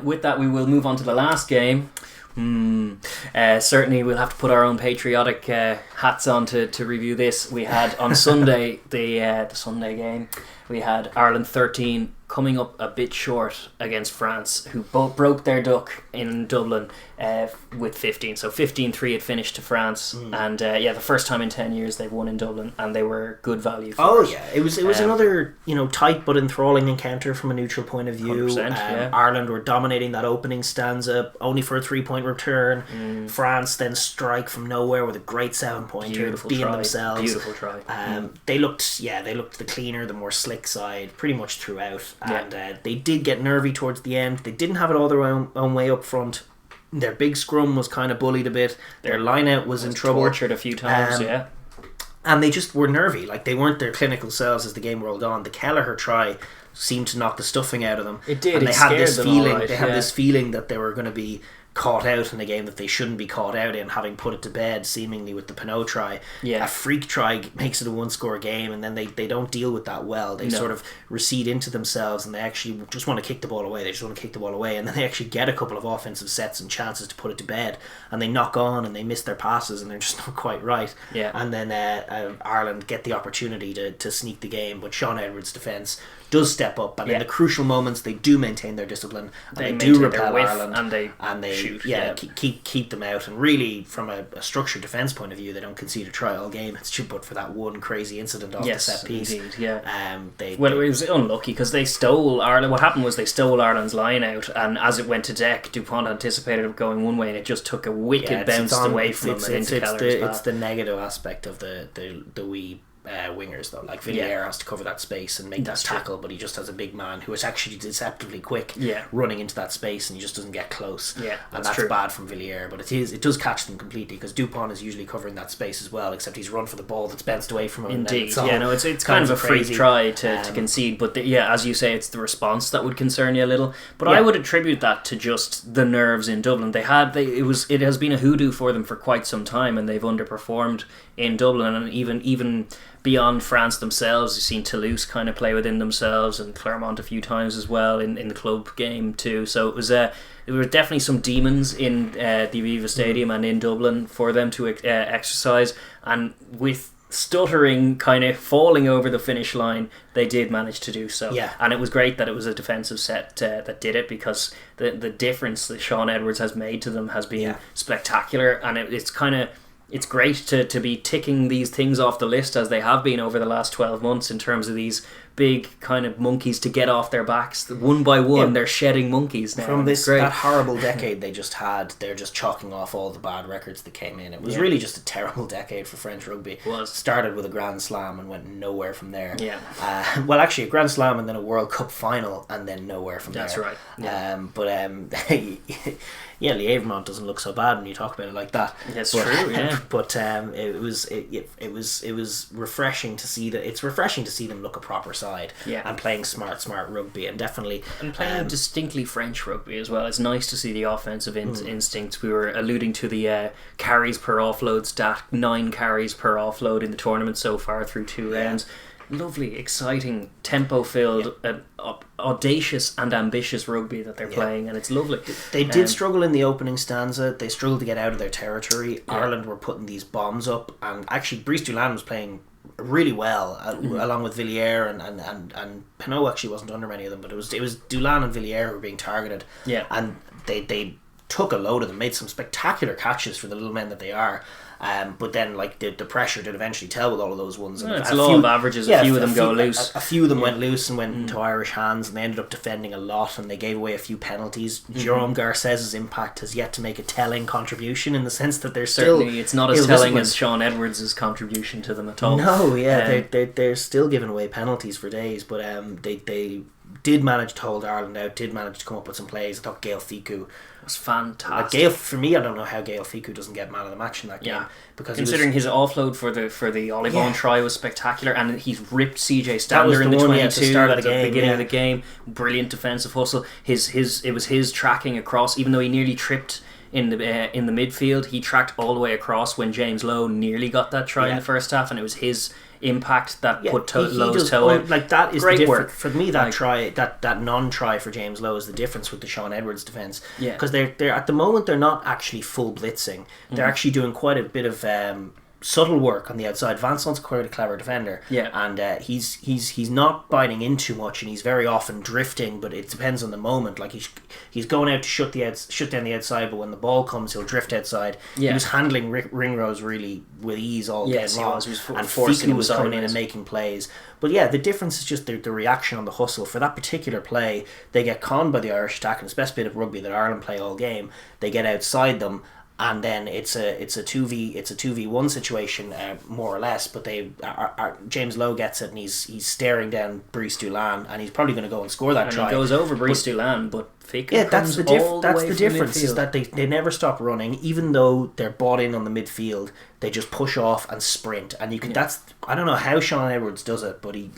with that, we will move on to the last game. Certainly we'll have to put our own patriotic hats on to review this. We had on Sunday the Sunday game, we had Ireland 13 coming up a bit short against France, who both broke their duck in Dublin with 15. So 15-3 had finished to France, and the first time in 10 years they've won in Dublin, and they were good value for us. It was another tight but enthralling encounter from a neutral point of view. Ireland were dominating that opening stanza, only for a 3-point return. France then strike from nowhere with a great 7-pointer, being themselves. Beautiful try. They looked the cleaner, the more slick side pretty much throughout, and they did get nervy towards the end. They didn't have it all their own way up front. Their big scrum was kind of bullied a bit. Their line-out was in trouble. Tortured a few times, and they just were nervy. Like, they weren't their clinical selves as the game rolled on. The Kelleher try seemed to knock the stuffing out of them. It did. And they had this feeling. They had this feeling that they were going to be caught out in a game that they shouldn't be caught out in, having put it to bed seemingly with the Pinot try. A freak try makes it a 1-score game, and then they don't deal with that well. They sort of recede into themselves, and they actually just want to kick the ball away. And then they actually get a couple of offensive sets and chances to put it to bed, and they knock on and they miss their passes, and they're just not quite right. And then Ireland get the opportunity to sneak the game, but Sean Edwards' defence does step up, and in the crucial moments they do maintain their discipline, and they do repel Ireland, and they shoot, keep them out. And really, from a structured defence point of view, they don't concede a try all game. It's just but for that one crazy incident off the set piece. It was unlucky because they stole Ireland. What happened was they stole Ireland's line out, and as it went to deck, Dupont anticipated it going one way, and it just took a wicked bounce away from him and into Kelleher's path. It's the negative aspect of the wee wingers, though. Like, Villiers has to cover that space and make that tackle, but he just has a big man who is actually deceptively quick running into that space, and he just doesn't get close. And that's bad from Villiers, but it does catch them completely, because Dupont is usually covering that space as well, except he's run for the ball that's bounced away from him. Indeed. It's kind of a freak try to concede, but as you say, it's the response that would concern you a little. But I would attribute that to just the nerves in Dublin. It has been a hoodoo for them for quite some time, and they've underperformed in Dublin, and even beyond France themselves. You've seen Toulouse kind of play within themselves, and Clermont a few times as well in the club game too. So there were definitely some demons in the Aviva Stadium and in Dublin for them to exercise, and with stuttering kind of falling over the finish line, they did manage to do so. And it was great that it was a defensive set that did it, because the difference that Sean Edwards has made to them has been spectacular, and it's great to be ticking these things off the list as they have been over the last 12 months in terms of these big kind of monkeys to get off their backs. One by one, they're shedding monkeys now. From that horrible decade they just had, they're just chalking off all the bad records that came in. It was really just a terrible decade for French rugby. It was. Started with a Grand Slam and went nowhere from there. Well, actually, a Grand Slam and then a World Cup final, and then nowhere from there. That's right. Lièvremont doesn't look so bad when you talk about it like that. That's true. But it was refreshing to see that. It's refreshing to see them look a proper side and playing smart rugby, and definitely playing distinctly French rugby as well. It's nice to see the offensive instincts. We were alluding to the carries per offload stat, 9 carries per offload in the tournament so far through 2 rounds. Lovely, exciting, tempo-filled, audacious and ambitious rugby that they're playing, and it's lovely. They did struggle in the opening stanza. They struggled to get out of their territory. Ireland were putting these bombs up, and actually Brice Dulin was playing really well along with Villiers, and Pinot actually wasn't under many of them, but it was Dulin and Villiers who were being targeted, and they took a load of them, made some spectacular catches for the little men that they are. But then, like, the pressure did eventually tell with all of those ones. And it's a law of averages. A few of them go loose. A few of them went loose and went into Irish hands, and they ended up defending a lot, and they gave away a few penalties. Jerome Garces's impact has yet to make a telling contribution, in the sense that they're certainly it's not as telling as Sean Edwards' contribution to them at all. No, they're still giving away penalties for days, but they did manage to hold Ireland out, did manage to come up with some plays. I thought Gael Ficou was fantastic. For me, I don't know how Gael Ficou doesn't get man of the match in that game, because considering his offload for the Olivon try was spectacular, and he's ripped CJ Stander in the 22 at the beginning of the game. Brilliant defensive hustle. It was his tracking across, even though he nearly tripped in the midfield. He tracked all the way across when James Lowe nearly got that try in the first half, and it was his impact that put Lowe's toe out. Like that is great the work for me. That try, that non-try for James Lowe is the difference with the Sean Edwards defence. Yeah, because they're at the moment they're not actually full blitzing. They're actually doing quite a bit of subtle work on the outside. Vincent's quite a clever defender, and he's not biting in too much, and he's very often drifting. But it depends on the moment. Like he's going out to shut down the outside, but when the ball comes, he'll drift outside. He was handling Ringrose really with ease all day long, and Fiku was coming in and making plays. But yeah, the difference is just the reaction on the hustle. For that particular play, they get conned by the Irish attack, and it's the best bit of rugby that Ireland play all game. They get outside them, and then it's a 2v1 situation, more or less. But James Lowe gets it, and he's staring down Brice Dulin, and he's probably going to go and score that try. He goes over Brice Dulin, but Fiku that's the difference is that they never stop running, even though they're bought in on the midfield. They just push off and sprint, and you can. That's I don't know how Sean Edwards does it, but he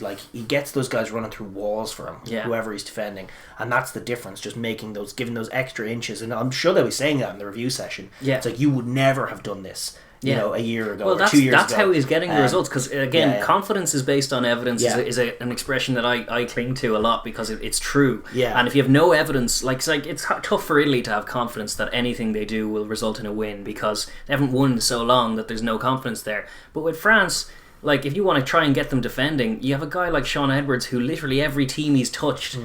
gets those guys running through walls for him, whoever he's defending, and that's the difference. Just giving those extra inches, and I'm sure they'll be saying that in the review session. Yeah, it's like you would never have done this. You know, a year ago or 2 years ago. That's how he's getting the results, because again, confidence is based on evidence is an expression that I cling to a lot, because it's true. Yeah. And if you have no evidence, it's tough for Italy to have confidence that anything they do will result in a win, because they haven't won so long that there's no confidence there. But with France, like, if you want to try and get them defending, you have a guy like Sean Edwards, who literally every team he's touched,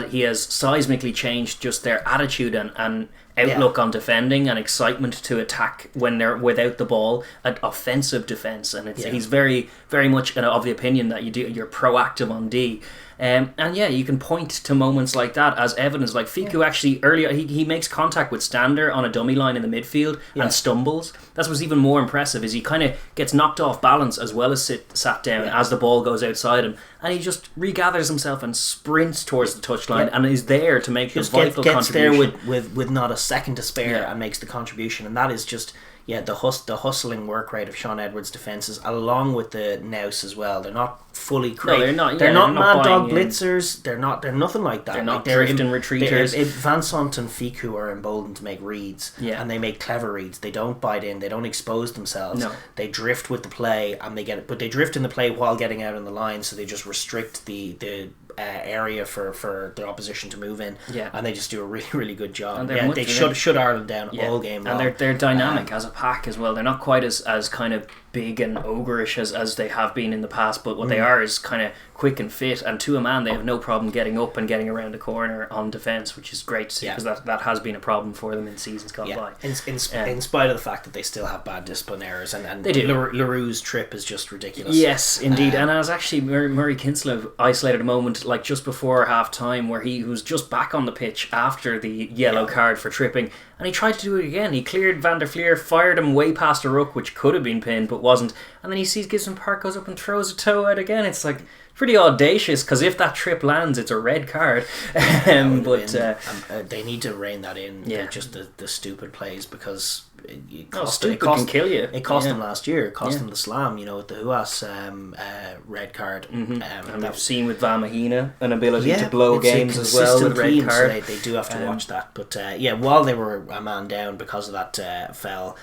he has seismically changed just their attitude and outlook on defending, and excitement to attack when they're without the ball, an offensive defence, and he's very, very much of the opinion that you're proactive on D. And you can point to moments like that as evidence. Like Fiku actually earlier, he makes contact with Stander on a dummy line in the midfield and stumbles. That's what's even more impressive, is he kind of gets knocked off balance as well as sat down as the ball goes outside him, and he just regathers himself and sprints towards the touchline and is there to make the vital contribution. Gets there with not a second to spare and makes the contribution, and that is just the hustling work rate of Sean Edwards' defences, along with the nous as well. They're not fully crazy. No, they're not. They're not mad dog blitzers. They're nothing like that. They're not drifting retreaters. Vincent and Fiku are emboldened to make reads, and they make clever reads. They don't bite in. They don't expose themselves. No. They drift with the play, and they get it. But they drift in the play while getting out on the line, so they just restrict the area for the opposition to move in, and they just do a really, really good job. And they shut Ireland down all game long. And they're dynamic as a pack as well. They're not quite as kind of big and ogreish as they have been in the past, but what they are is kind of quick and fit, and to a man they have no problem getting up and getting around the corner on defence, which is great to see, because that has been a problem for them in seasons gone by. In spite of the fact that they still have bad discipline errors, and they do. LaRue's trip is just ridiculous. Yes, indeed. And I was actually Murray Kinsella isolated a moment like just before half time where he was just back on the pitch after the yellow card for tripping, and he tried to do it again. He cleared Van der Fleer, fired him way past a ruck, which could have been pinned but wasn't, and then he sees Gibson Park goes up and throws a toe out again. It's like pretty audacious, because if that trip lands, it's a red card. They need to rein that in. Just the stupid plays, because it can kill you. It cost them last year. It cost them the slam, with the Huas red card. And we've seen with Van Mahina an ability to blow games as well with red card. So they do have to watch that. But while they were a man down because of that foul,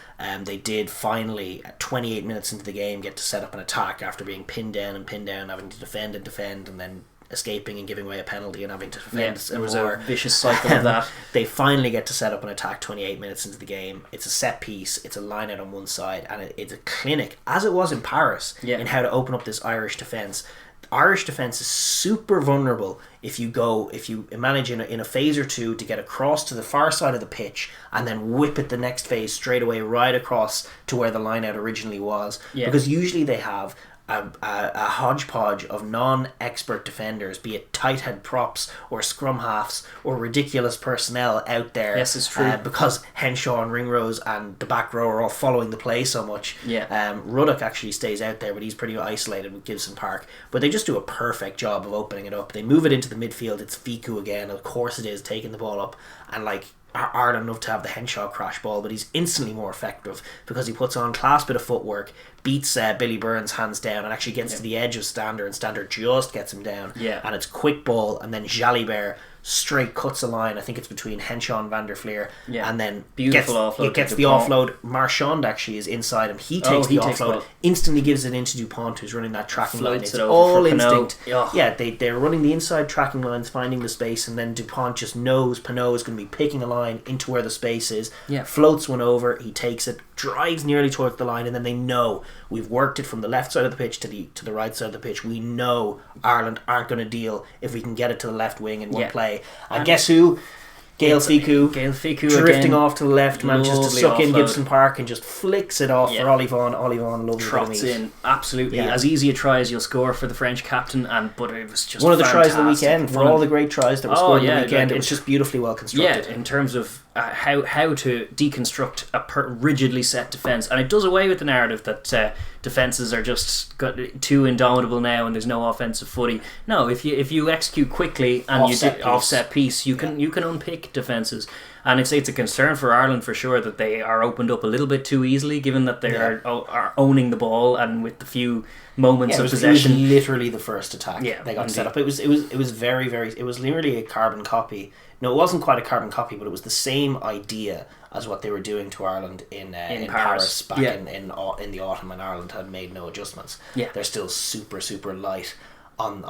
they did finally, at 28 minutes into the game, get to set up an attack after being pinned down, having to defend, and then escaping and giving away a penalty and having to defend. There was a vicious cycle of that. They finally get to set up an attack 28 minutes into the game. It's a set piece, it's a line out on one side, and it's a clinic, as it was in Paris, in how to open up this Irish defence. Irish defence is super vulnerable if you manage in a phase or two to get across to the far side of the pitch and then whip it the next phase straight away right across to where the line out originally was. Because usually they have a hodgepodge of non-expert defenders, be it tight head props or scrum halves or ridiculous personnel out there. Yes, it's true. Because Henshaw and Ringrose and the back row are all following the play so much. Ruddock actually stays out there, but he's pretty isolated with Gibson Park. But they just do a perfect job of opening it up. They move it into the midfield. It's Fiku again. Of course it is, taking the ball up, and Ireland love to have the Henshaw crash ball, but he's instantly more effective because he puts on class bit of footwork, beats Billy Burns hands down, and actually gets to the edge of Stander, and Stander just gets him down. And it's quick ball, and then Jalibert straight cuts a line. I think it's between Henshaw and Van der Fleer, and then offload. Gets the offload. Marchand actually is inside him. He takes the offload, instantly gives it into Dupont, who's running that tracking line. It's all instinct. Yeah, they're running the inside tracking lines, finding the space, and then Dupont just knows Pinot is going to be picking a line into where the space is. Floats one over. He takes it, drives nearly towards the line, and then they know we've worked it from the left side of the pitch to the right side of the pitch. We know Ireland aren't going to deal if we can get it to the left wing in one play. And guess who? Gail Ficou drifting again, off to the left, manages to suck in Gibson Park and just flicks it off for Ollie Vaughan. Lovely trots in, absolutely as easy a try as you'll score for the French captain. But it was just one of the tries of the weekend. For all the great tries that were scored in the weekend, it was just beautifully well constructed. Yeah, in terms of how to deconstruct a rigidly set defence, and it does away with the narrative that defences are just too indomitable now and there's no offensive footy. No, if you execute quickly and offset piece, you can unpick defences. And it's a concern for Ireland for sure that they are opened up a little bit too easily, given that they are owning the ball, and with the few moments of possession. It was literally the first attack they got set up. It was very, very. It was literally a carbon copy. No, it wasn't quite a carbon copy, but it was the same idea as what they were doing to Ireland in Paris back in the autumn, when Ireland had made no adjustments. They're still super, super light on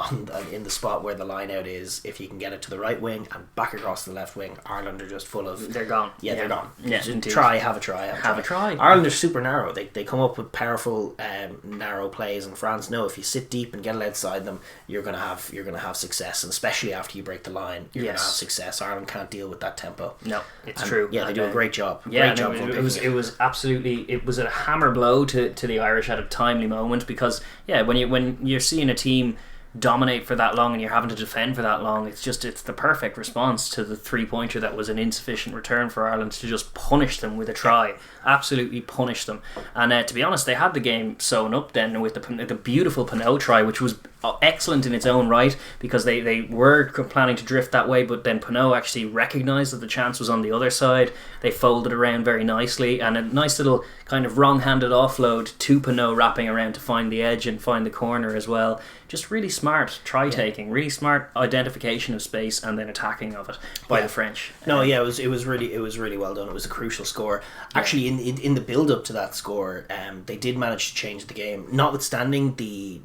in the spot where the line out is. If you can get it to the right wing and back across the left wing, Ireland are just full of... They're gone. They're gone. Yeah, have a try. Ireland are super narrow. They come up with powerful narrow plays, and France know if you sit deep and get it outside them, you're gonna have success, and especially after you break the line, you're gonna have success. Ireland can't deal with that tempo. No, it's true. Yeah, they do a great job. It was a hammer blow to the Irish at a timely moment, because when you're seeing a team dominate for that long and you're having to defend for that long, it's the perfect response to the 3-pointer that was an insufficient return for Ireland to just punish them with a try. Absolutely punish them. And to be honest, they had the game sewn up then with the beautiful Pinot try, which was excellent in its own right, because they were planning to drift that way, but then Pinot actually recognised that the chance was on the other side. They folded around very nicely, and a nice little kind of wrong-handed offload to Pinot, wrapping around to find the edge and find the corner as well. Just really smart try-taking, really smart identification of space, and then attacking of it by the French. It was really well done. It was a crucial score. Actually, in the build-up to that score, they did manage to change the game, notwithstanding the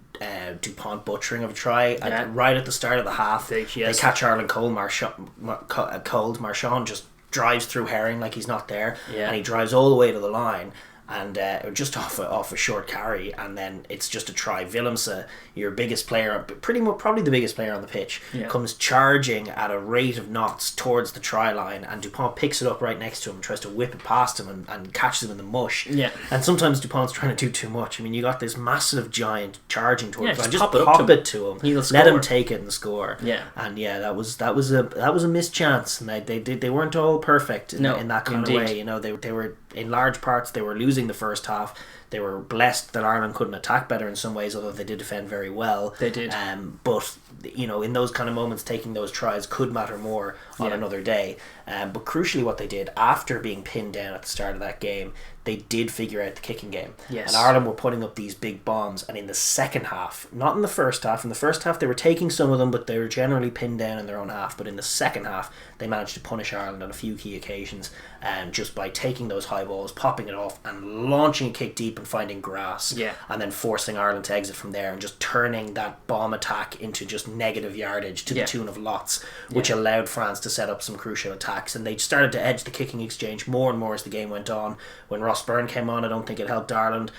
Dupont butchering of a try. Right at the start of the half, they catch Ireland cold. Marchand just drives through Herring like he's not there, and he drives all the way to the line, and just off a short carry, and then it's just a try. Willemse, your biggest player, probably the biggest player on the pitch, comes charging at a rate of knots towards the try line, and Dupont picks it up right next to him and tries to whip it past him and catches him in the mush. And sometimes Dupont's trying to do too much. I mean, you got this massive giant charging towards him. Just pop it to him. Let him take it and score. And that was a missed chance, and they weren't all perfect in that kind of way. They were, in large parts, they were losing the first half. They were blessed that Ireland couldn't attack better in some ways, although they did defend very well. They did. But in those kind of moments, taking those tries could matter more on another day. But crucially, what they did after being pinned down at the start of that game, they did figure out the kicking game. And Ireland were putting up these big bombs, and in the second half, not in the first half, they were taking some of them, but they were generally pinned down in their own half. But in the second half, they managed to punish Ireland on a few key occasions, just by taking those high balls, popping it off, and launching a kick deep and finding grass, and then forcing Ireland to exit from there, and just turning that bomb attack into just negative yardage to the tune of lots, which allowed France to set up some crucial attacks. And they started to edge the kicking exchange more and more as the game went on. When Ross Byrne came on, I don't think it helped Ireland.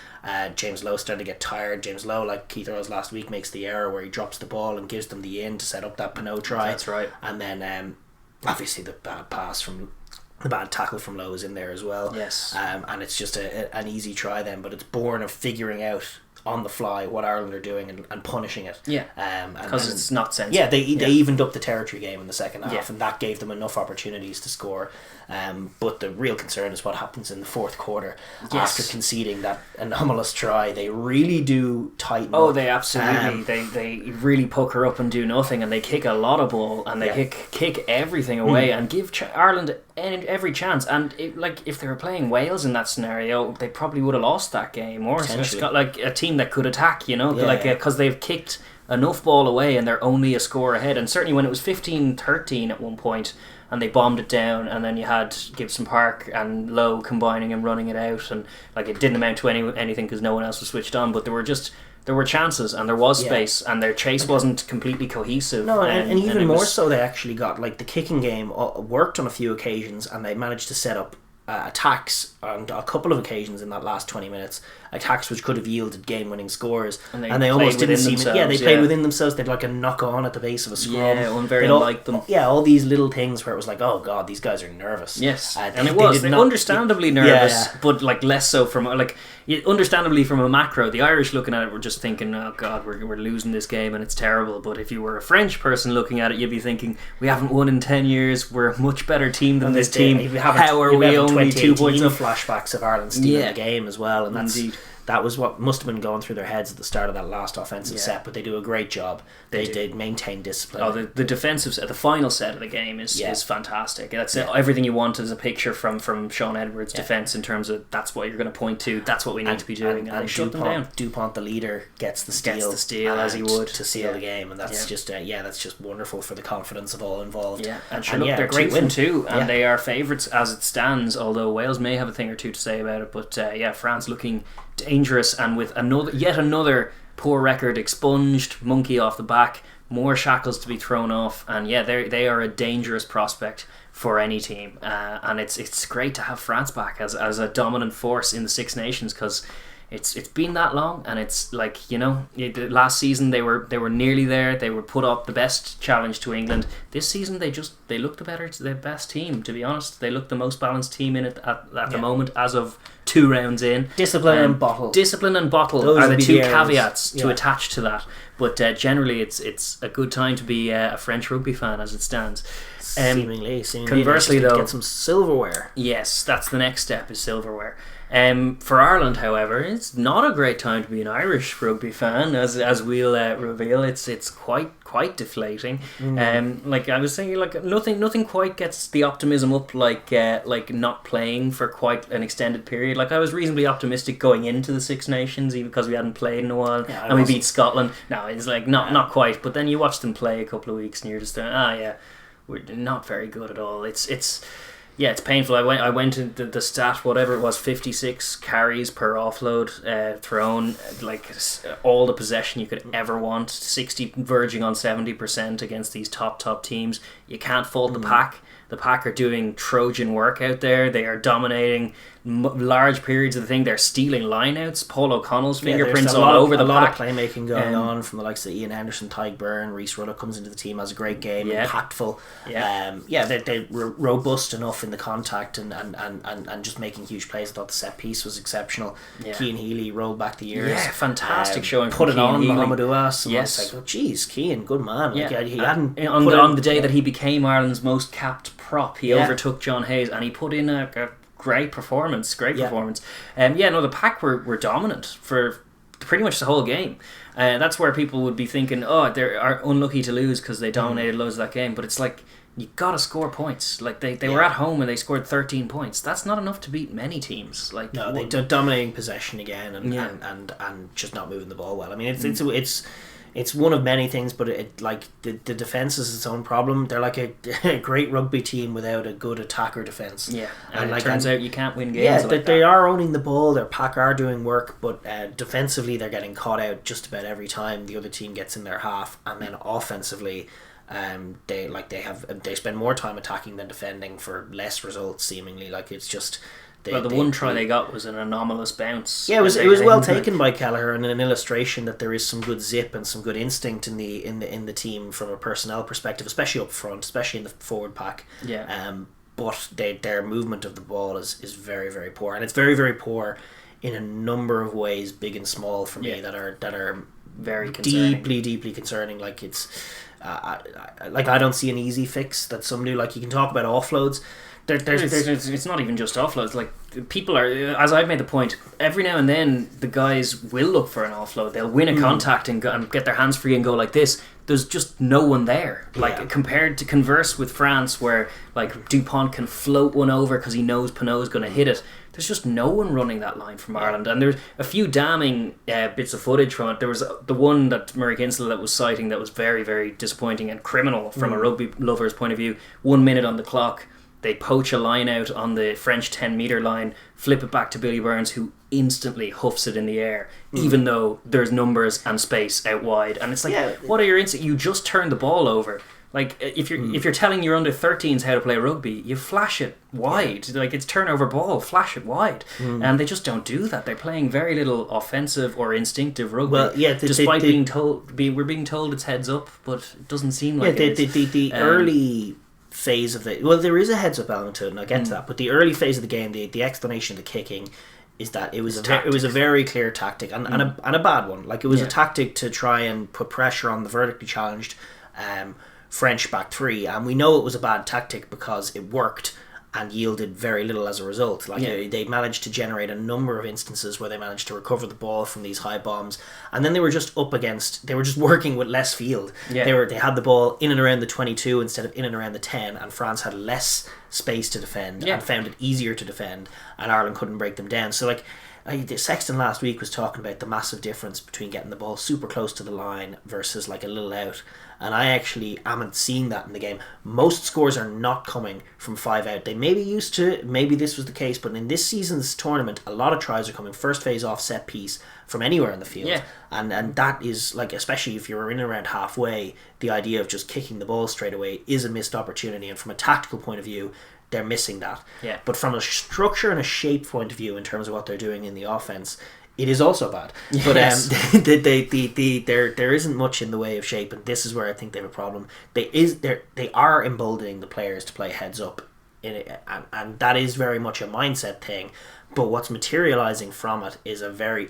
James Lowe started to get tired. James Lowe, like Keith Earls last week, makes the error where he drops the ball and gives them the in to set up that Pinot try. That's right. And then obviously the bad tackle from Lowe is in there as well. And it's just an easy try then, but it's born of figuring out on the fly what Ireland are doing and punishing it. Because it's not sensible. They evened up the territory game in the second half, and that gave them enough opportunities to score. But the real concern is what happens in the fourth quarter after conceding that anomalous try. They really do tighten up. They absolutely they really pucker up and do nothing, and they kick a lot of ball, and they kick everything away and give Ireland every chance. And if they were playing Wales in that scenario, they probably would have lost that game, or it's got like a team that could attack, because they've kicked enough ball away and they're only a score ahead. And certainly when it was 15-13 at one point and they bombed it down, and then you had Gibson Park and Lowe combining and running it out, and like it didn't amount to anything because no one else was switched on, but there were chances and there was space, and their chase wasn't completely cohesive. No, and even more so, they actually got, like, the kicking game worked on a few occasions, and they managed to set up attacks on a couple of occasions in that last 20 minutes, attacks which could have yielded game-winning scores, and they almost didn't seem it. Yeah, they played within themselves. They'd like a knock-on at the base of a scrum. Yeah, one very like them. Yeah, all these little things where it was like, oh god, these guys are nervous. Yes, and it was. They're understandably nervous, but like less so from like. Understandably from a macro, the Irish looking at it were just thinking, oh god, we're losing this game and it's terrible. But if you were a French person looking at it, you'd be thinking, we haven't won in 10 years, we're a much better team than this team. How are we only 2 points up? Flashbacks of Ireland stealing the game as well, and that's that was what must have been going through their heads at the start of that last offensive set. But they do a great job. They maintain discipline. Oh, the defensive set, the final set of the game is fantastic. That's everything you want as a picture from Sean Edwards' defense in terms of that's what you're going to point to. That's what we need to be doing. And they shut them down. Dupont, the leader, gets the steal as he would to seal the game, and that's just that's just wonderful for the confidence of all involved. Yeah, and they're great win too, and they are favourites as it stands. Although Wales may have a thing or two to say about it, but France looking dangerous, and with yet another poor record expunged, monkey off the back, more shackles to be thrown off, and they are a dangerous prospect for any team, and it's great to have France back as a dominant force in the Six Nations, because it's been that long, and it's like, last season they were nearly there. They were put up the best challenge to England. This season they look the best team, to be honest. They look the most balanced team in it at the moment as of 2 rounds in. Discipline and bottle those are the two caveats to attach to that, but generally it's a good time to be a French rugby fan as it stands. Seemingly conversely though, get some silverware. Yes, that's the next step, is silverware. For Ireland, however, it's not a great time to be an Irish rugby fan, as we'll reveal. It's quite deflating. Like I was saying, like nothing quite gets the optimism up like not playing for quite an extended period. Like I was reasonably optimistic going into the Six Nations, even because we hadn't played in a while, and we beat Scotland. No, it's like not quite. But then you watch them play a couple of weeks, and you're just we're not very good at all. It's painful. I went to the stat, whatever it was, 56 carries per offload thrown, like all the possession you could ever want, 60 verging on 70% against these top teams. You can't fault the Pack. The Pack are doing Trojan work out there. They are dominating large periods of the thing. They're stealing lineouts. Paul O'Connell's fingerprints all over the Pack. A lot of playmaking going on from the likes of Ian Henderson, Tyke Byrne. Reece Ruddock comes into the team, has a great game, impactful. They're robust enough in the contact and just making huge plays. I thought the set piece was exceptional. Cian Healy rolled back the years. Yeah, fantastic showing. Put it on Healy. Mohamed Ouas. Yes. I was like, oh geez, Cian, good man. Like, he hadn't on the day that he became Ireland's most capped prop, he overtook John Hayes, and he put in a great performance. The Pack were dominant for pretty much the whole game. That's where people would be thinking, they are unlucky to lose because they dominated loads of that game. But it's like, you gotta score points. Like they were at home and they scored 13 points. That's not enough to beat many teams. Like they're dominating possession again and just not moving the ball well. I mean, it's one of many things, but the defense is its own problem. They're like a great rugby team without a good attacker defense. Yeah, and it turns out you can't win games. Yeah, they are owning the ball. Their Pack are doing work, but defensively they're getting caught out just about every time the other team gets in their half, and then offensively, they spend more time attacking than defending for less results. Seemingly, like it's just. One try they got was an anomalous bounce. Yeah, it was well taken by Kelleher, and an illustration that there is some good zip and some good instinct in the team from a personnel perspective, especially up front, especially in the forward pack. Yeah. But their movement of the ball is very, very poor, and it's very, very poor in a number of ways, big and small for me, that are very concerning. deeply concerning. Like it's I don't see an easy fix that some do. Like you can talk about offloads. It's not even just offloads. Like, people are, as I've made the point, every now and then the guys will look for an offload. They'll win a contact and get their hands free and go like this. There's just no one there. Like, compared to converse with France, where like Dupont can float one over because he knows Pinot's going to hit it. There's just no one running that line from Ireland, and there's a few damning bits of footage from it. There was the one that Murray Kinsella that was citing that was very, very disappointing and criminal from a rugby lover's point of view. 1 minute on the clock, they poach a line out on the French 10-metre line, flip it back to Billy Burns, who instantly huffs it in the air, even though there's numbers and space out wide. And it's like, what are your instincts? You just turn the ball over. Like, if you're telling your under 13s how to play rugby, you flash it wide. Like, it's turnover ball, flash it wide. And they just don't do that. They're playing very little offensive or instinctive rugby. Well, despite being told, we're being told it's heads up, but it doesn't seem like it is. The early phase of the, well, there is a heads up element to it, and I'll get to that. But the early phase of the game, the explanation of the kicking is that it was a very clear tactic and a bad one. Like, it was a tactic to try and put pressure on the vertically challenged French back three, and we know it was a bad tactic because it worked and yielded very little as a result. Like, they managed to generate a number of instances where they managed to recover the ball from these high bombs, and then they were just working with less field. They had the ball in and around the 22 instead of in and around the 10, and France had less space to defend and found it easier to defend, and Ireland couldn't break them down. So, like, Sexton last week was talking about the massive difference between getting the ball super close to the line versus like a little out, and I actually haven't seen that in the game. Most scores are not coming from 5 out. They may be used to it, maybe this was the case, but in this season's tournament, a lot of tries are coming first phase off set piece from anywhere in the field, and that is, like, especially if you're in and around halfway, the idea of just kicking the ball straight away is a missed opportunity, and from a tactical point of view, they're missing that. But from a structure and a shape point of view, in terms of what they're doing in the offense, it is also bad. But there isn't much in the way of shape, and this is where I think they have a problem. They are emboldening the players to play heads up in it, and that is very much a mindset thing. But what's materializing from it is a very,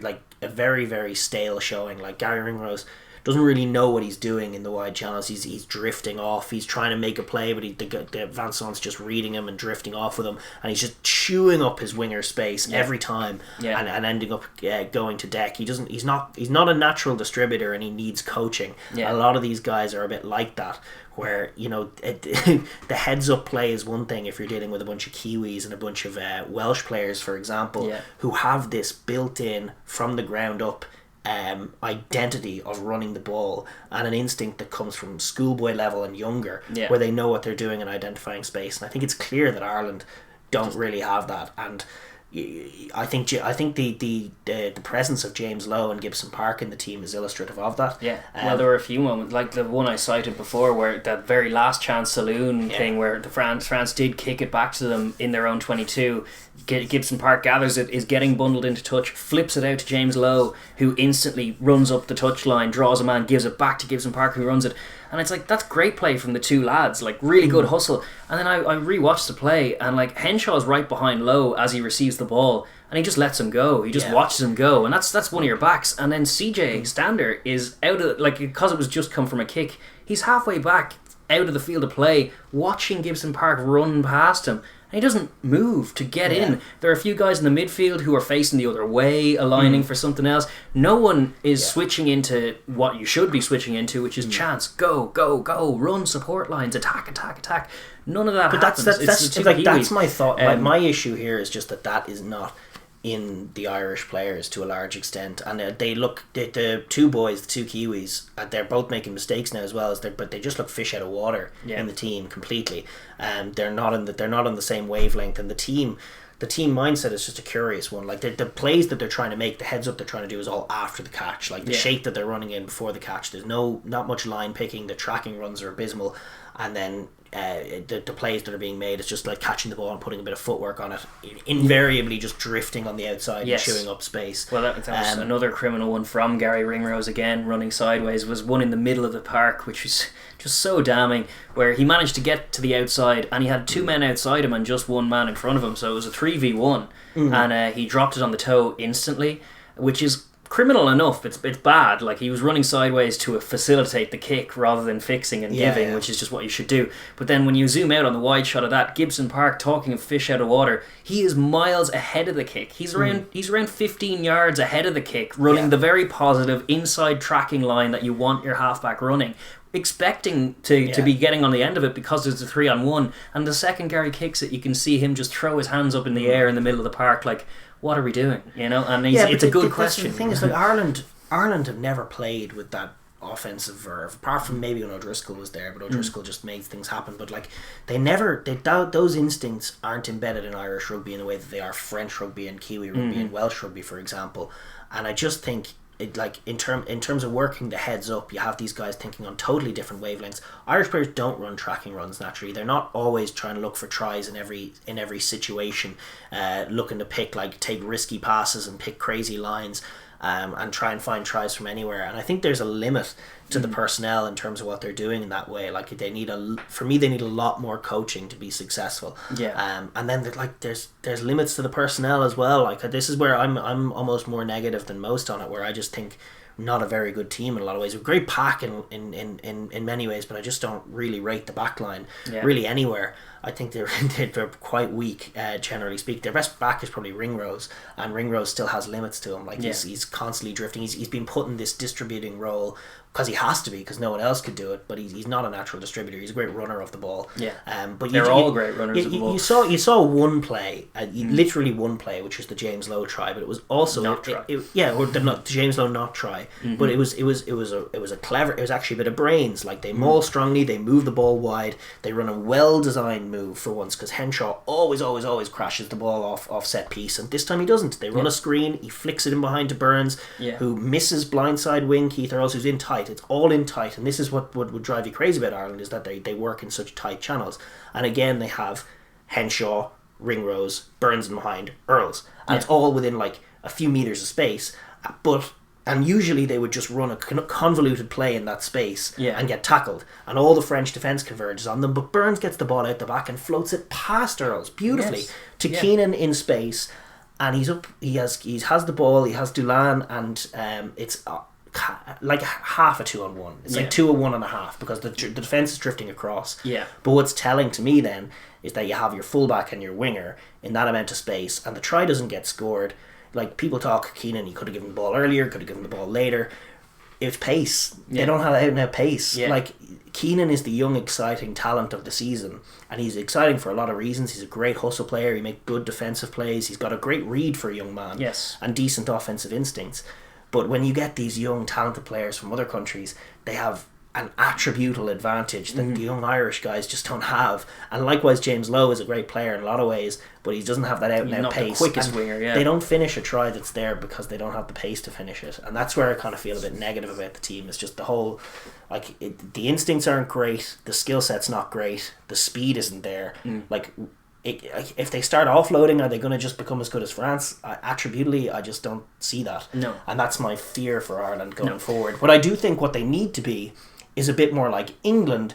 very stale showing. Like, Gary Ringrose doesn't really know what he's doing in the wide channels. He's drifting off. He's trying to make a play, but the Vincent's just reading him and drifting off with him, and he's just chewing up his winger space every time, and ending up going to deck. He's not a natural distributor, and he needs coaching. A lot of these guys are a bit like that, where, you know, the heads up play is one thing if you're dealing with a bunch of Kiwis and a bunch of Welsh players, for example, who have this built in from the ground up identity of running the ball, and an instinct that comes from schoolboy level and younger, where they know what they're doing and identifying space. And I think it's clear that Ireland don't really have that, and I think the presence of James Lowe and Gibson Park in the team is illustrative of that. Well, there were a few moments, like the one I cited before, where that very last chance saloon thing, where the France did kick it back to them in their own 22. Gibson Park gathers it, is getting bundled into touch, flips it out to James Lowe, who instantly runs up the touchline, draws a man, gives it back to Gibson Park, who runs it. And it's like, that's great play from the two lads, like, really good hustle. And then I rewatched the play, and like, Henshaw's right behind Lowe as he receives the ball, and he just lets him go. He just watches him go, and that's one of your backs. And then CJ Stander is out of, like, because it was just come from a kick, he's halfway back out of the field of play, watching Gibson Park run past him. And he doesn't move to get in. There are a few guys in the midfield who are facing the other way, aligning for something else. No one is switching into what you should be switching into, which is chance, go, run support lines, attack. None of that happens. That's my thought. My issue here is just that is not in the Irish players to a large extent, and they look, the two boys, the two Kiwis, they're both making mistakes now as well, but they just look fish out of water in the team completely, and they're not on the same wavelength, and the team mindset is just a curious one. Like, the plays that they're trying to make, the heads up they're trying to do is all after the catch, like the shape that they're running in before the catch. There's not much line picking. The tracking runs are abysmal, and then the plays that are being made is just like catching the ball and putting a bit of footwork on it, invariably just drifting on the outside and chewing up space. Well, that was another criminal one from Gary Ringrose, again running sideways. Was one in the middle of the park, which was just so damning, where he managed to get to the outside and he had two men outside him and just one man in front of him, so it was a 3v1, and he dropped it on the toe instantly, which is criminal enough. It's bad. Like, he was running sideways to facilitate the kick rather than fixing and giving, which is just what you should do. But then when you zoom out on the wide shot of that, Gibson Park, talking of fish out of water, he is miles ahead of the kick. He's around 15 yards ahead of the kick, running the very positive inside tracking line that you want your halfback running, expecting to be getting on the end of it because there's a 3-on-1. And the second Gary kicks it, you can see him just throw his hands up in the air in the middle of the park, like, what are we doing? You know, and it's a good question. The thing is, like, Ireland have never played with that offensive verve, apart from maybe when O'Driscoll was there, but O'Driscoll just made things happen. But like, those instincts aren't embedded in Irish rugby in the way that they are French rugby and Kiwi rugby and Welsh rugby, for example. And I just think it, like, in terms of working the heads up, you have these guys thinking on totally different wavelengths. Irish players don't run tracking runs naturally. They're not always trying to look for tries in every situation, looking to take risky passes and pick crazy lines, and try and find tries from anywhere. And I think there's a limit to the personnel in terms of what they're doing in that way. Like, they need a lot more coaching to be successful. And then there's limits to the personnel as well. Like, this is where I'm almost more negative than most on it, where I just think not a very good team in a lot of ways. A great pack in many ways, but I just don't really rate the back line really anywhere. I think they're quite weak, generally speaking. Their best back is probably Ringrose, and Ringrose still has limits to him. Like, he's constantly drifting. He's been put in this distributing role because he has to be, because no one else could do it. But he's not a natural distributor. He's a great runner of the ball. But they're all great runners of the ball. You saw one play, literally one play, which was the James Lowe try. But it was also not try. Or the James Lowe not try. But it was a clever. It was actually a bit of brains. Like, they maul strongly, they move the ball wide, they run a well designed move for once, because Henshaw always crashes the ball off set piece, and this time he doesn't. They run a screen, he flicks it in behind to Burns, who misses blindside wing Keith Earls, who's in tight. It's all in tight, and this is what would drive you crazy about Ireland, is that they work in such tight channels. And again, they have Henshaw, Ringrose, Burns in behind, Earls, and it's all within like a few meters of space. And usually they would just run a convoluted play in that space and get tackled, and all the French defence converges on them. But Burns gets the ball out the back and floats it past Earls beautifully to Keenan in space, and he's up. He has the ball. He has Dulan, and it's like half a 2-on-1. It's like 2 on 1.5, because the defence is drifting across. But what's telling to me then is that you have your fullback and your winger in that amount of space, and the try doesn't get scored. Like, people talk Keenan, he could have given the ball earlier, could have given the ball later. It's pace. They don't have out and out pace. Like, Keenan is the young, exciting talent of the season, and he's exciting for a lot of reasons. He's a great hustle player. He makes good defensive plays. He's got a great read for a young man, and decent offensive instincts. But when you get these young, talented players from other countries, they have an attributable advantage that the young Irish guys just don't have. And likewise, James Lowe is a great player in a lot of ways, but he doesn't have that out and out pace. The quickest winger, They don't finish a try that's there because they don't have the pace to finish it. And that's where I kind of feel a bit negative about the team. It's just the whole, like, the instincts aren't great, the skill set's not great, the speed isn't there. Like, if they start offloading, are they going to just become as good as France? Attributably, I just don't see that. No. And that's my fear for Ireland going forward. But I do think what they need to be is a bit more like England,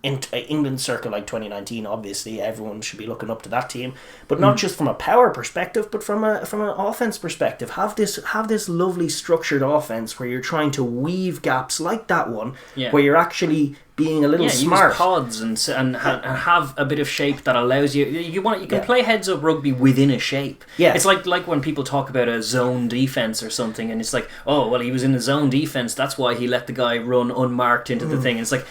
in England circa like 2019. Obviously, everyone should be looking up to that team, but not just from a power perspective, but from an offense perspective. Have this lovely structured offense where you're trying to weave gaps like that one, where you're actually being a little smart. Use pods and have a bit of shape that allows you. You can play heads up rugby within a shape. It's like when people talk about a zone defense or something, and it's like, oh well, he was in a zone defense, that's why he let the guy run unmarked into the thing. And it's like,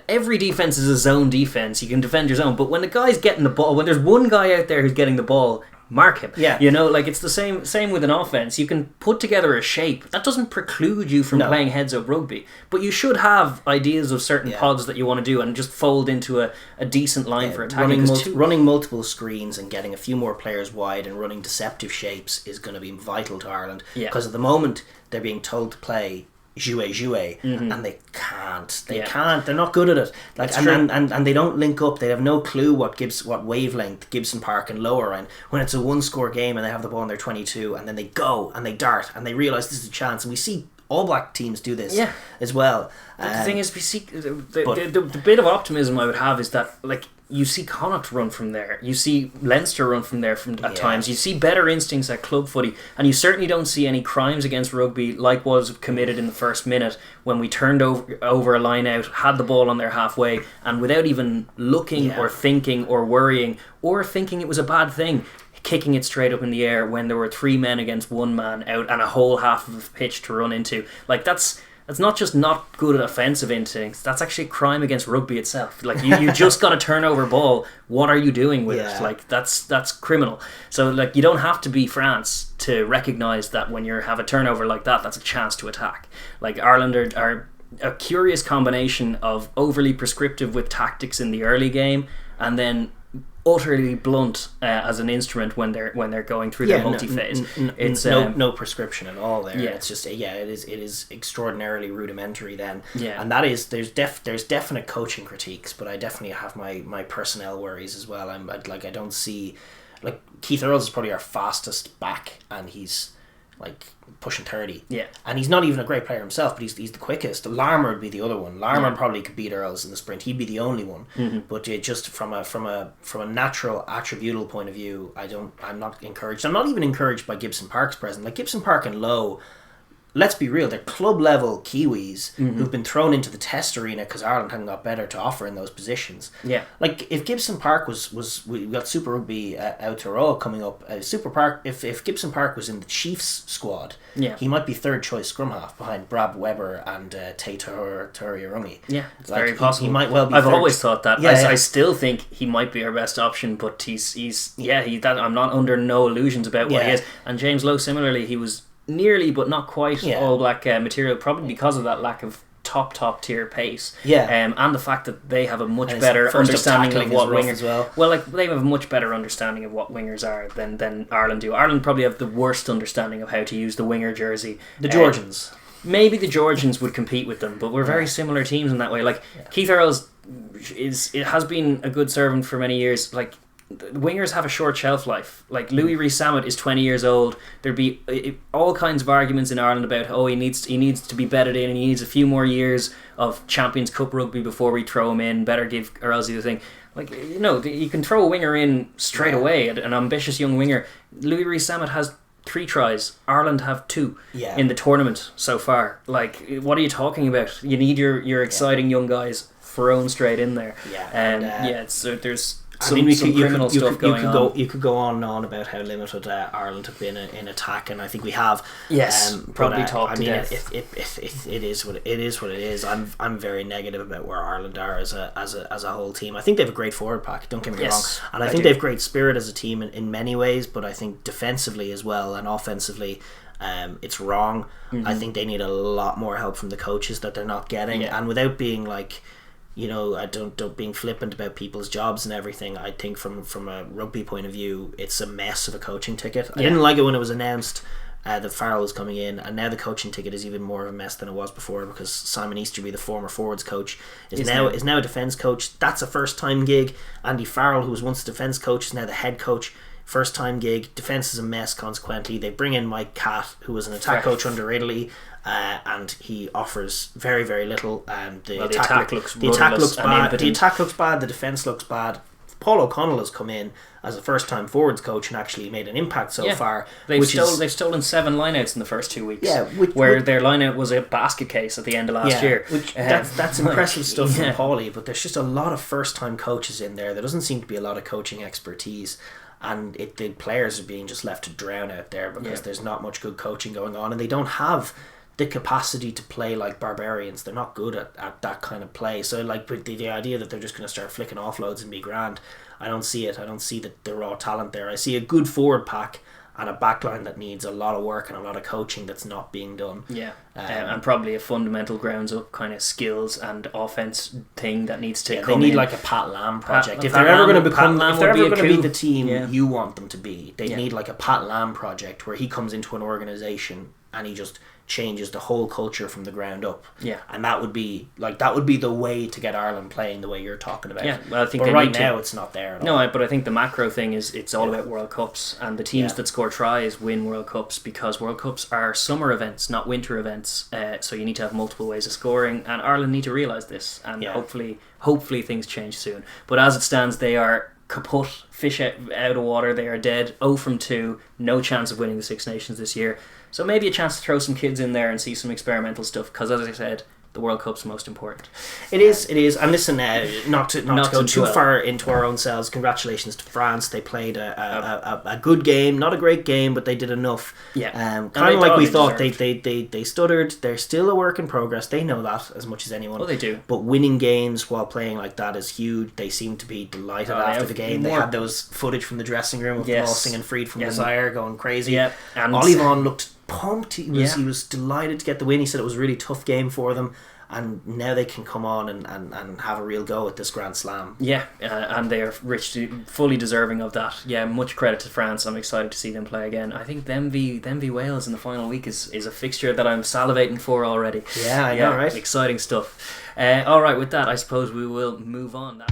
every defense is a zone defense. You can defend your zone, but when the guy's getting the ball, when there's one guy out there who's getting the ball, mark him. You know, like, it's the same with an offense. You can put together a shape that doesn't preclude you from playing heads up rugby, but you should have ideas of certain pods that you want to do and just fold into a decent line for attacking. Running multiple screens and getting a few more players wide and running deceptive shapes is going to be vital to Ireland, because at the moment they're being told to play jouer, and they can't. They're not good at it. Like, and they don't link up. They have no clue what wavelength Gibson Park and Lower are in. When it's a 1-score game and they have the ball in their 22, and then they go and they dart and they realise this is a chance. And we see All Black teams do this as well. The thing is, we see the bit of optimism I would have is that, like, you see Connacht run from there, you see Leinster run from there at times, you see better instincts at club footy, and you certainly don't see any crimes against rugby like was committed in the first minute when we turned over a line out, had the ball on their halfway, and without even looking or thinking or worrying or thinking it was a bad thing, kicking it straight up in the air when there were 3 men against 1 man out and a whole half of the pitch to run into. Like, that's not just not good offensive instincts, that's actually a crime against rugby itself. Like, you just got a turnover ball, what are you doing with it? Like, that's criminal. So, like, you don't have to be France to recognise that when you have a turnover like that, that's a chance to attack. Like, Ireland are a curious combination of overly prescriptive with tactics in the early game and then utterly blunt as an instrument when they're going through their multi-phase. It's no prescription at all there. It's just it is extraordinarily rudimentary then. And that is there's definite coaching critiques, but I definitely have my personnel worries as well. I don't see, like, Keith Earls is probably our fastest back, and he's like pushing 30. And he's not even a great player himself, but he's the quickest. Larmour would be the other one. Larmour probably could beat Earls in the sprint. He'd be the only one. But just from a natural attributable point of view, I'm not encouraged. I'm not even encouraged by Gibson Park's presence. Like, Gibson Park and Lowe, let's be real, they're club level Kiwis who've been thrown into the test arena because Ireland hadn't got better to offer in those positions. Like, if Gibson Park we got Super Rugby Aotearoa coming up. If Gibson Park was in the Chiefs squad, he might be third choice scrum half behind Brad Weber and Te Tauriarungi. It's very possible. He might well be. I've always thought that. I still think he might be our best option, but I'm not under no illusions about what he is. And James Lowe, similarly, he was nearly but not quite All Black material, probably because of that lack of top tier pace, and the fact that they have a much better understanding of what wingers they have a much better understanding of what wingers are than Ireland do. Ireland probably have the worst understanding of how to use the winger jersey. The Georgians, maybe the Georgians would compete with them, but we're very similar teams in that way. Like, Keith Earls has been a good servant for many years. Like, wingers have a short shelf life. Like, Louis Rees-Zammit is 20 years old. There'd be all kinds of arguments in Ireland about he needs to be bedded in, and he needs a few more years of Champions Cup rugby before we throw him in. Better give Earls the other thing. Like, you can throw a winger in straight away, an ambitious young winger. Louis Rees-Zammit has 3 tries. Ireland have 2 in the tournament so far. Like, what are you talking about? You need your exciting young guys thrown straight in there. There's criminal stuff going on. You could go on and on about how limited Ireland have been in attack, and I think we have. Probably talked to death. If it is what it is. I'm very negative about where Ireland are as a whole team. I think they have a great forward pack. Don't get me wrong, and I think they have great spirit as a team in many ways. But I think defensively as well and offensively, it's wrong. I think they need a lot more help from the coaches that they're not getting, and without being like, I don't being flippant about people's jobs and everything. I think from a rugby point of view, it's a mess of a coaching ticket. I didn't like it when it was announced that Farrell was coming in, and now the coaching ticket is even more of a mess than it was before, because Simon Easterby, the former forwards coach, is now a defence coach. That's a first time gig. Andy Farrell, who was once a defence coach, is now the head coach. First time gig. Defence is a mess, consequently. They bring in Mike Catt, who was an attack coach under Italy, and he offers very, very little. The attack looks bad. The attack looks bad. The defence looks bad. Paul O'Connell has come in as a first time forwards coach and actually made an impact so far. They've stolen 7 lineouts in the first 2 weeks. Where their lineout was a basket case at the end of last year. That's impressive stuff from Paulie, but there's just a lot of first time coaches in there. There doesn't seem to be a lot of coaching expertise. And the players are being just left to drown out there because there's not much good coaching going on, and they don't have the capacity to play like barbarians. They're not good at that kind of play. So, like, the idea that they're just going to start flicking offloads and be grand, I don't see it. I don't see the raw talent there. I see a good forward pack and a backline that needs a lot of work and a lot of coaching that's not being done. And probably a fundamental grounds up kind of skills and offense thing that needs to come in. They need like a Pat Lam project. If they're ever going to be the team you want them to be, they need like a Pat Lam project where he comes into an organisation and he just changes the whole culture from the ground up. Yeah. And that would be the way to get Ireland playing the way you're talking about. Yeah, well, I think but right now it's not there at all. No, but I think the macro thing is it's all about World Cups, and the teams that score tries win World Cups, because World Cups are summer events, not winter events. So you need to have multiple ways of scoring, and Ireland need to realise this, and hopefully things change soon. But as it stands, they are kaput, fish out of water. They are dead, 0 from 2, no chance of winning the Six Nations this year. So maybe a chance to throw some kids in there and see some experimental stuff, because as I said, the World Cup's most important. It is. And listen, not to go too far into our own selves, congratulations to France. They played a good game, not a great game, but they did enough. Yeah. Kind of like we thought. They stuttered. They're still a work in progress. They know that as much as anyone. Well, they do. But winning games while playing like that is huge. They seem to be delighted after the game. They had those footage from the dressing room of them all singing Freed from Desire, going crazy. Yeah. And Olivon looked pumped. He was delighted to get the win. He said it was a really tough game for them, and now they can come on and have a real go at this Grand Slam. Yeah, and they are fully deserving of that. Yeah, much credit to France. I'm excited to see them play again. I think them v Wales in the final week is a fixture that I'm salivating for already. Yeah, I know, right? Exciting stuff. Alright, with that, I suppose we will move on.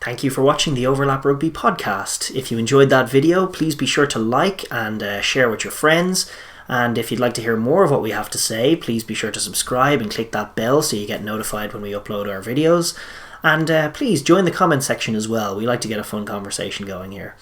Thank you for watching the Overlap Rugby podcast. If you enjoyed that video, please be sure to like and share with your friends. And if you'd like to hear more of what we have to say, please be sure to subscribe and click that bell so you get notified when we upload our videos. And please join the comment section as well. We like to get a fun conversation going here.